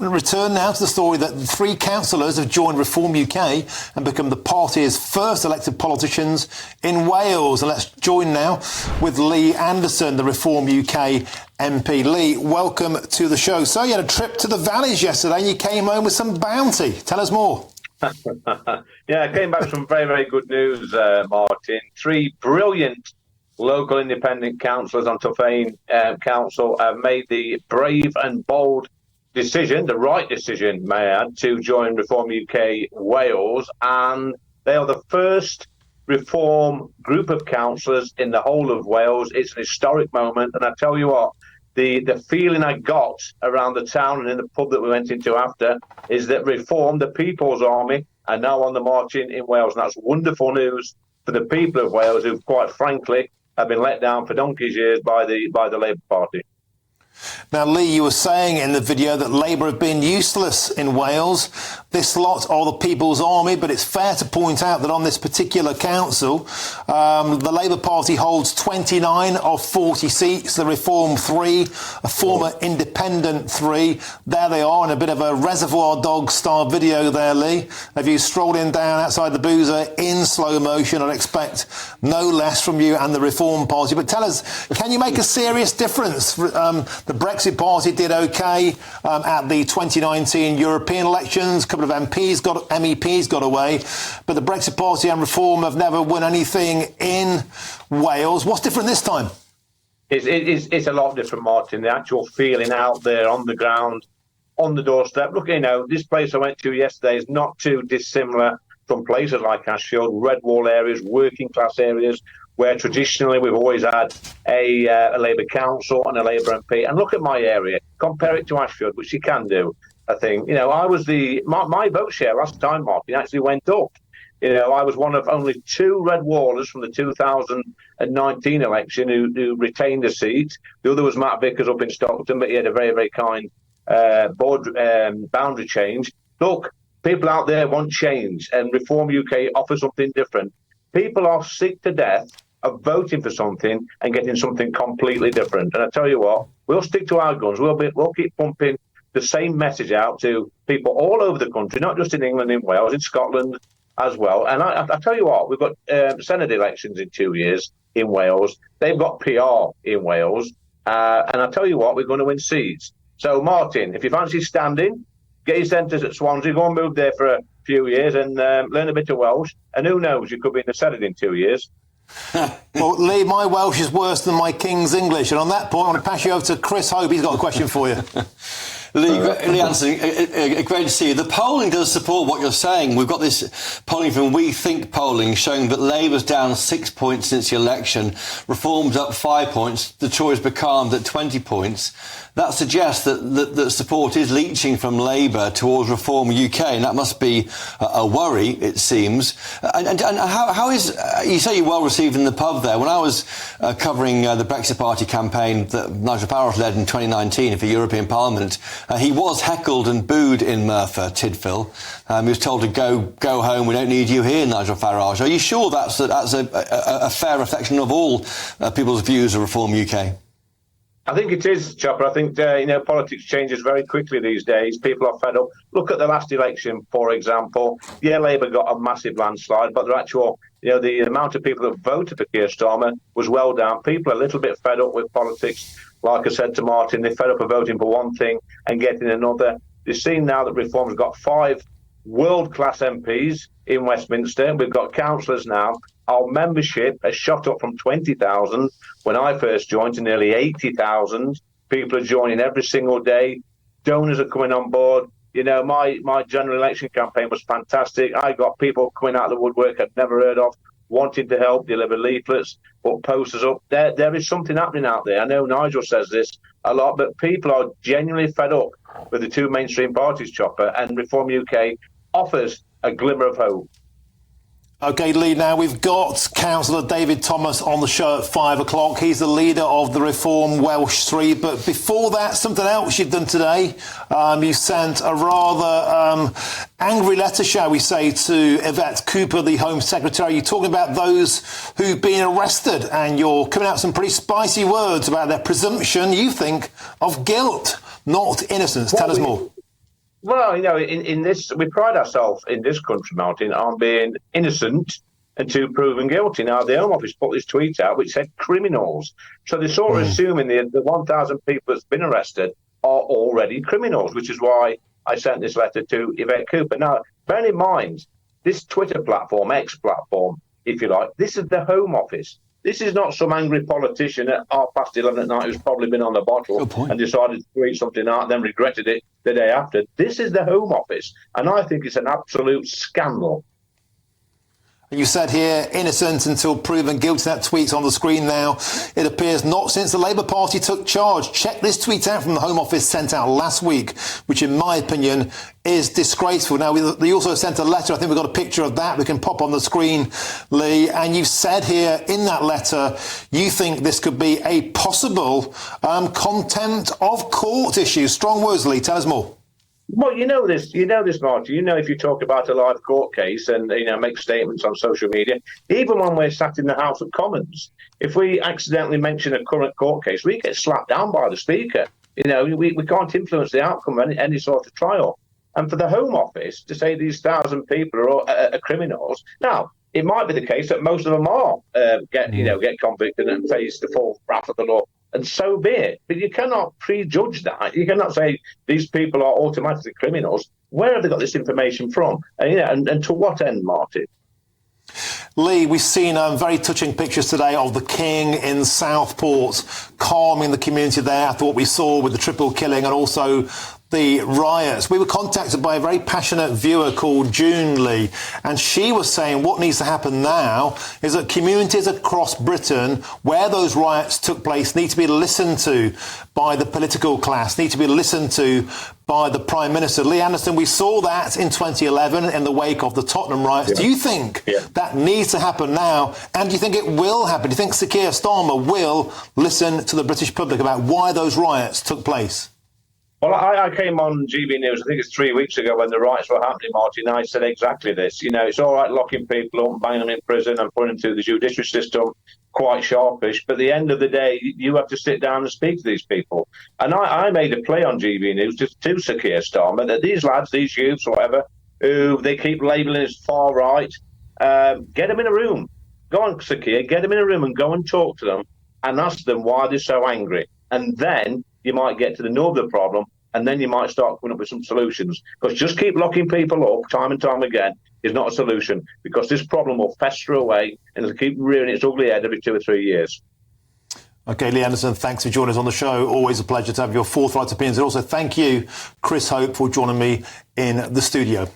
return now to the story that 3 councillors have joined Reform UK and become the party's first elected politicians in Wales. And let's join now with Lee Anderson, the Reform UK MP. Lee, welcome to the show. So you had a trip to the valleys yesterday and you came home with some bounty. Tell us more. Yeah, I came back with some very, very good news, Martin. 3 brilliant local independent councillors on Tuffane Council have made the brave and bold decision, the right decision, may I add, to join Reform UK Wales. And they are the first Reform group of councillors in the whole of Wales. It's an historic moment. And I tell you what, the feeling I got around the town and in the pub that we went into after is that Reform, the People's Army, are now on the march in Wales. And that's wonderful news for the people of Wales who, quite frankly, have been let down for donkey's years by the Labour Party. Now, Lee, you were saying in the video that Labour have been useless in Wales. This lot are the People's Army, but it's fair to point out that on this particular council, the Labour Party holds 29 of 40 seats, the Reform 3, a former Independent 3. There they are in a bit of a Reservoir Dogs style video there, Lee. Have you strolled in down outside the boozer in slow motion? I'd expect no less from you and the Reform Party. But tell us, can you make a serious difference? The Brexit Party did OK at the 2019 European elections. A couple of MEPs got away. But the Brexit Party and Reform have never won anything in Wales. What's different this time? It's a lot different, Martin. The actual feeling out there on the ground, on the doorstep. Look, this place I went to yesterday is not too dissimilar from places like Ashfield, red wall areas, working class areas, where traditionally we've always had a Labour council and a Labour MP. And look at my area, compare it to Ashfield, which you can do, I think. I was my vote share last time, Martin, actually went up. I was one of only 2 red wallers from the 2019 election who retained a seat. The other was Matt Vickers up in Stockton, but he had a very, very kind boundary change. Look, people out there want change, and Reform UK offers something different. People are sick to death of voting for something and getting something completely different. And I tell you what, we'll stick to our guns. We'll keep pumping the same message out to people all over the country, not just in England, in Wales, in Scotland as well. And I tell you what, we've got Senate elections in 2 years in Wales. They've got PR in Wales. And I tell you what, we're going to win seats. So, Martin, if you fancy standing, get your centres at Swansea, go and move there for a few years and learn a bit of Welsh. And who knows, you could be in the Senate in 2 years. Well, Lee, my Welsh is worse than my King's English. And on that point, I want to pass you over to Chris Hope. He's got a question for you. Lee Anderson, great to see you. The polling does support what you're saying. We've got this polling from We Think polling showing that Labour's down 6 points since the election, Reform's up 5 points, the Tories becalmed at 20 points. That suggests that support is leaching from Labour towards Reform UK, and that must be a worry, it seems. And how is, you say you're well received in the pub there. When I was covering the Brexit Party campaign that Nigel Farage led in 2019 for European Parliament, he was heckled and booed in Merthyr Tydfil. He was told to go home, we don't need you here, Nigel Farage. Are you sure that's a fair reflection of all people's views of Reform UK? I think it is, Chopper. I think, politics changes very quickly these days. People are fed up. Look at the last election, for example. Yeah, Labour got a massive landslide, but the amount of people that voted for Keir Starmer was well down. People are a little bit fed up with politics. Like I said to Martin, they're fed up of voting for one thing and getting another. They've seen now that Reform's got 5 world-class MPs in Westminster. We've got councillors now. Our membership has shot up from 20,000 when I first joined to nearly 80,000. People are joining every single day. Donors are coming on board. My general election campaign was fantastic. I got people coming out of the woodwork I'd never heard of, wanting to help, deliver leaflets, put posters up. There is something happening out there. I know Nigel says this a lot, but people are genuinely fed up with the 2 mainstream parties, Chopper, and Reform UK offers a glimmer of hope. OK, Lee, now we've got Councillor David Thomas on the show at 5 o'clock. He's the leader of the Reform Welsh 3. But before that, something else you've done today. You sent a rather angry letter, shall we say, to Yvette Cooper, the Home Secretary. You're talking about those who've been arrested, and you're coming out with some pretty spicy words about their presumption, you think, of guilt, not innocence. Tell us more. Well, in this, we pride ourselves in this country, Martin, on being innocent until proven guilty. Now, the Home Office put this tweet out which said criminals. So they're sort of assuming the 1,000 people that's been arrested are already criminals, which is why I sent this letter to Yvette Cooper. Now, bear in mind, this Twitter platform, X platform, if you like, this is the Home Office. This is not some angry politician at 11:30 at night who's probably been on the bottle and decided to tweet something out and then regretted it the day after. This is the Home Office, and I think it's an absolute scandal. You said here, innocent until proven guilty. That tweet's on the screen now. It appears not since the Labour Party took charge. Check this tweet out from the Home Office sent out last week, which in my opinion is disgraceful. Now, they also sent a letter. I think we've got a picture of that. We can pop on the screen, Lee. And you've said here in that letter, you think this could be a possible contempt of court issue. Strong words, Lee. Tell us more. Well, you know this, Martin. If you talk about a live court case and, make statements on social media, even when we're sat in the House of Commons, if we accidentally mention a current court case, we get slapped down by the Speaker. We can't influence the outcome of any sort of trial. And for the Home Office to say these 1,000 people are criminals, now, it might be the case that most of them are get convicted and face the full wrath of the law. And so be it. But you cannot prejudge that. You cannot say these people are automatically criminals. Where have they got this information from? And to what end, Martin? Lee, we've seen very touching pictures today of the King in Southport, calming the community there after what we saw with the triple killing and also the riots. We were contacted by a very passionate viewer called June, Lee, and she was saying what needs to happen now is that communities across Britain where those riots took place need to be listened to by the political class, need to be listened to by the Prime Minister. Lee Anderson, we saw that in 2011 in the wake of the Tottenham riots. Yeah. Do you think that needs to happen now? And do you think it will happen? Do you think Sir Keir Starmer will listen to the British public about why those riots took place? Well, I came on GB News, I think it's 3 weeks ago when the riots were happening, Martin. I said exactly this. It's all right locking people up, banging them in prison and putting them through the judicial system, quite sharpish. But at the end of the day, you have to sit down and speak to these people. And I made a play on GB News to Sir Keir Starmer that these lads, these youths, whatever, who they keep labelling as far right, get them in a room. Go on, Sir Keir, get them in a room and go and talk to them and ask them why they're so angry. And then you might get to the nub of the problem, and then you might start coming up with some solutions. Because just keep locking people up time and time again is not a solution, because this problem will fester away and it'll keep rearing its ugly head every 2 or 3 years. OK, Lee Anderson, thanks for joining us on the show. Always a pleasure to have your forthright opinions. And also thank you, Chris Hope, for joining me in the studio.